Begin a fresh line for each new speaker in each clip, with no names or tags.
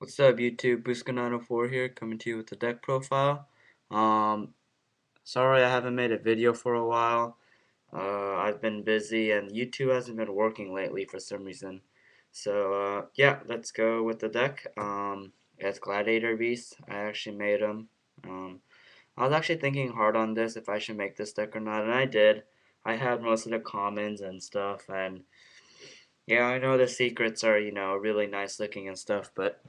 What's up, YouTube? Busca904 here, coming to you with the deck profile. Um, Sorry I haven't made a video for a while. I've been busy and YouTube hasn't been working lately for some reason. So, yeah, let's go with the deck. It's Gladiator Beast. I actually made him. Um, I was actually thinking hard on this if I should make this deck or not, and I did. I had most of the commons and stuff, and yeah, I know the secrets are, really nice looking and stuff, but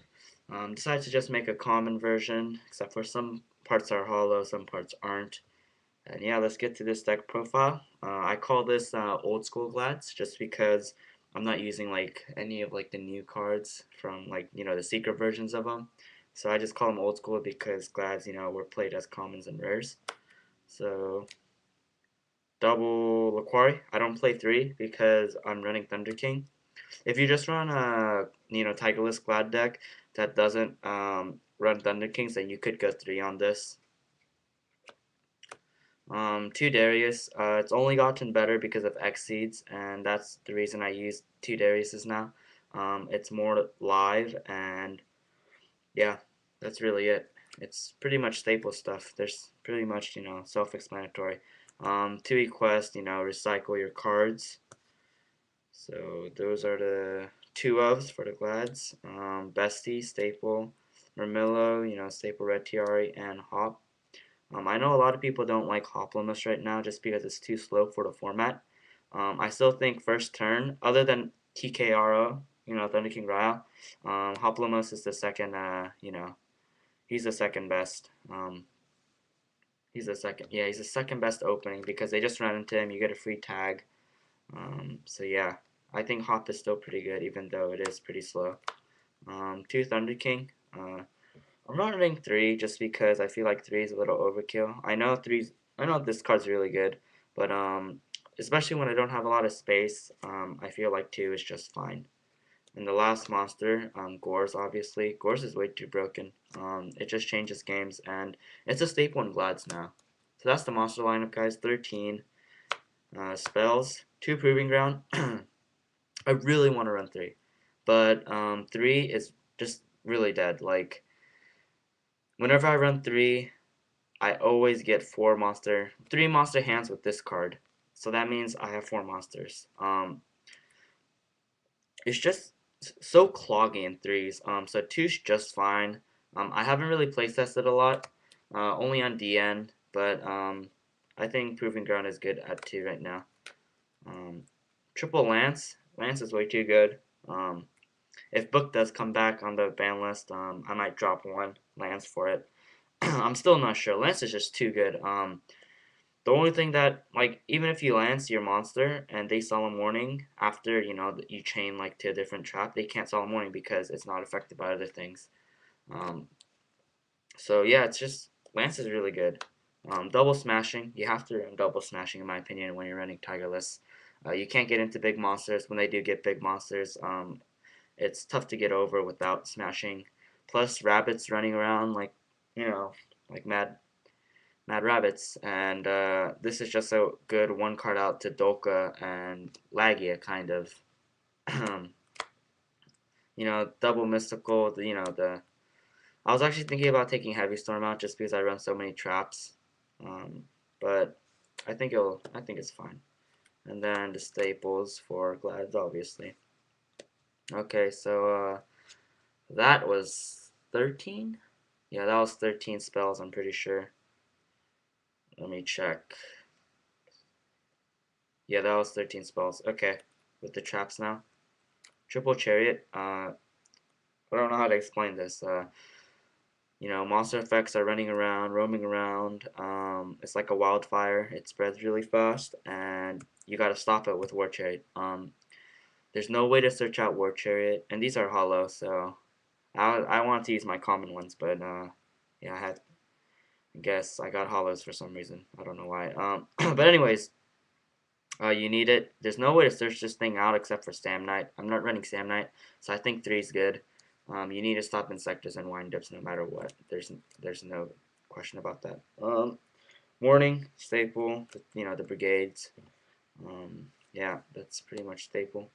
decided to just make a common version, except for some parts are hollow, some parts aren't. And yeah, let's get to this deck profile. I call this old school Glads just because I'm not using like any of like the new cards from like the secret versions of them. So I just call them old school because Glads were played as commons and rares. So double Laquari. I don't play three because I'm running Thunder King. If you just run a Tigerless Glad deck that doesn't run Thunder Kings, then you could go three on this. Two Darius. It's only gotten better because of X Seeds, and that's the reason I use two Dariuses now. It's more live, and yeah, that's really it. It's pretty much staple stuff. There's pretty much self-explanatory. Two Equest, recycle your cards. So those are the two ofs for the Glads. Bestie, Staple, Mermillo, Staple Red Tiari, and Hop. I know a lot of people don't like Hoplomos right now just because it's too slow for the format. I still think first turn, other than TKRO, Thunder King Ryle, Hoplomos is the second, he's the second best. He's the second best opening because they just run into him, you get a free tag. So yeah, I think Hop is still pretty good even though it is pretty slow. Two Thunder King. I'm not running three just because I feel like three is a little overkill. I know this card's really good, but especially when I don't have a lot of space, I feel like two is just fine. And the last monster, Gores, obviously. Gores is way too broken. It just changes games, and it's a staple in Glads now. So that's the monster lineup, guys. 13 spells, two Proving Ground. I really want to run three, but three is just really dead. Like whenever I run three, I always get three monster hands with this card. So that means I have four monsters. It's just so cloggy in threes. So two's just fine. I haven't really play tested a lot, only on DN, but I think Proving Ground is good at two right now. Um, Triple Lance. Lance is way too good. If Book does come back on the ban list, I might drop one Lance for it. I'm still not sure. Lance is just too good. The only thing that, like, even if you lance your monster and they Solemn Warning after, you chain, like, to a different trap, they can't Solemn Warning because it's not affected by other things. Um, so, yeah, it's just, Lance is really good. Double Smashing, you have to run Double Smashing, in my opinion, when you're running Tigerless. You can't get into big monsters. When they do get big monsters, it's tough to get over without smashing. Plus, rabbits running around like, you know, like mad rabbits, and this is just a good one card out to Dolka and Lagia, kind of. Double mystical. The I was actually thinking about taking Heavy Storm out just because I run so many traps, um, but I think it's fine. And then the staples for Glads, obviously. Okay, so that was 13. Yeah, that was 13 spells. I'm pretty sure. Let me check. Yeah, that was 13 spells. Okay, with the traps now. Triple Chariot. I don't know how to explain this. Monster effects are running around, roaming around. It's like a wildfire. It spreads really fast, and you gotta stop it with War Chariot. There's no way to search out War Chariot, and these are hollow, so I wanted to use my common ones, but yeah, I guess I got hollows for some reason. I don't know why. But anyways, you need it. There's no way to search this thing out except for Sam Knight. I'm not running Sam Knight, so I think three is good. You need to stop Insectors and Windups no matter what. There's no question about that. Warning, staple, the brigades. Yeah, that's pretty much staple.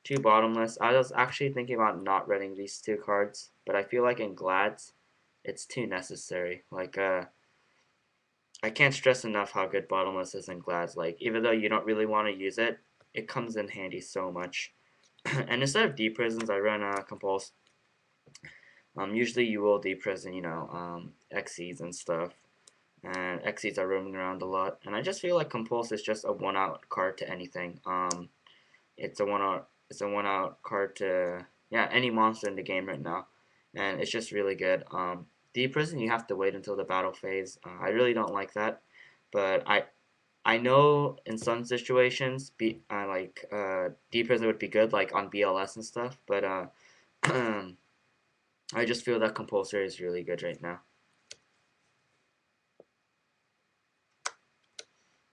Two bottomless. I was actually thinking about not running these two cards, but I feel like in Glads, it's too necessary. Like, I can't stress enough how good bottomless is in Glads. Like, even though you don't really want to use it, it comes in handy so much. And instead of deep prisons, I run Compulse. Usually you will deep prison, Xyz and stuff. And Xyz are roaming around a lot. And I just feel like Compulse is just a one out card to anything. It's a one out card to any monster in the game right now, and it's just really good. Deep prison you have to wait until the battle phase. I really don't like that, but I know in some situations deep prison would be good like on BLS and stuff, but I just feel that compulsory is really good right now.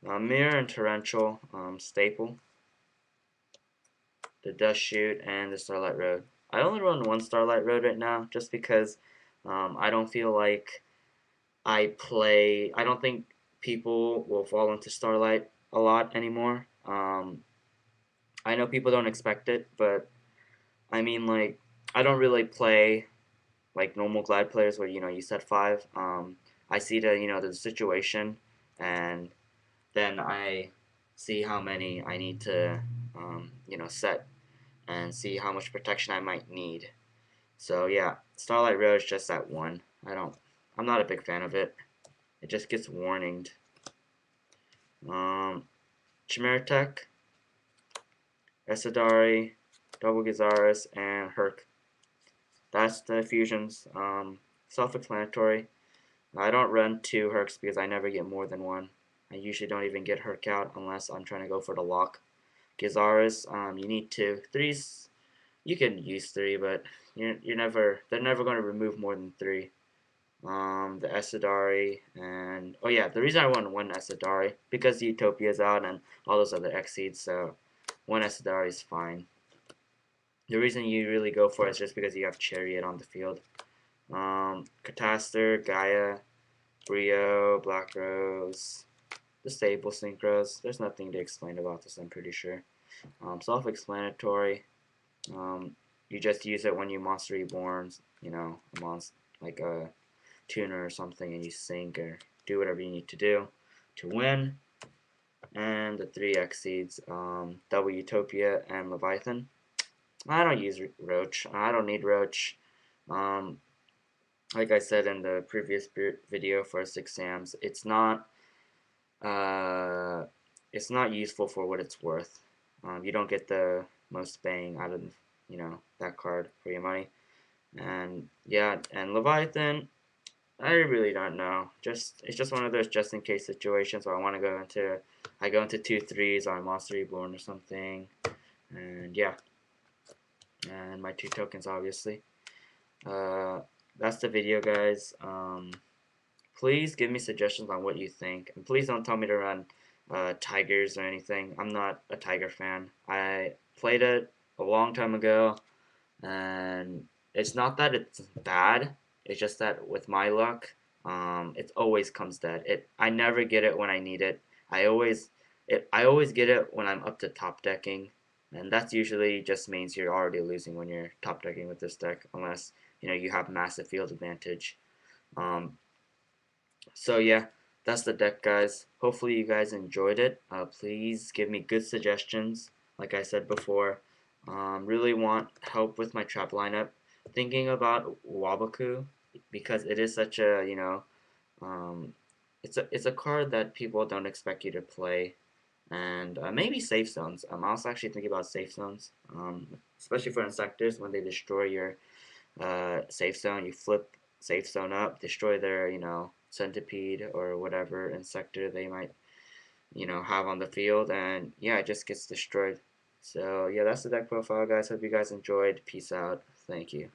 Mirror and torrential staple. The Dust Chute, and the Starlight Road. I only run one Starlight Road right now just because I don't feel like I don't think people will fall into Starlight a lot anymore. I know people don't expect it, but I mean, like, I don't really play like normal Glide players where you set five. I see the situation, and then I see how many I need to set and see how much protection I might need. So yeah, Starlight Road is just that one. I'm not a big fan of it. It just gets warninged. Um, Chimera Tech, Esadari, Double Gizaris, and Herc. That's the fusions. Self-explanatory. I don't run two Hercs because I never get more than one. I usually don't even get Herc out unless I'm trying to go for the lock. Gizaris, you need two. Threes, you can use three, but they're never going to remove more than three. The Esadari, and oh yeah, the reason I want one Esadari because the Utopia's out and all those other Xyzs, so one Esadari is fine. The reason you really go for it is just because you have Chariot on the field. Cataster, Gaia, Brio, Black Rose, the staple Synchros. There's nothing to explain about this, I'm pretty sure. Self-explanatory. You just use it when you Monster Reborn, a monster like a tuner or something, and you sink or do whatever you need to do to win. And the three Xyzs, Double Utopia and Leviathan. I don't use Roach. I don't need Roach. Um, like I said in the previous video for 6 Sams, uh, it's not useful for what it's worth. You don't get the most bang out of that card for your money. And yeah, and Leviathan, I really don't know. It's just one of those just in case situations where I go into 2/3s on Monster Reborn or something, and yeah, and my 2 tokens obviously. Uh, that's the video, guys. Please give me suggestions on what you think, and please don't tell me to run Tigers or anything. I'm not a Tiger fan. I played it a long time ago, and it's not that it's bad. It's just that with my luck, it always comes dead. I never get it when I need it. I always get it when I'm up to top decking, and that's usually just means you're already losing when you're top decking with this deck, unless you have massive field advantage. Um, so yeah, that's the deck, guys. Hopefully you guys enjoyed it. Please give me good suggestions. Like I said before, really want help with my trap lineup. Thinking about Wabaku because it is such a it's a card that people don't expect you to play, and maybe safe zones. I was actually thinking about safe zones, especially for insectors when they destroy your safe zone. You flip safe zone up, destroy their centipede or whatever insector they might have on the field, and yeah, it just gets destroyed. So yeah, that's the deck profile, guys. Hope you guys enjoyed. Peace out. Thank you.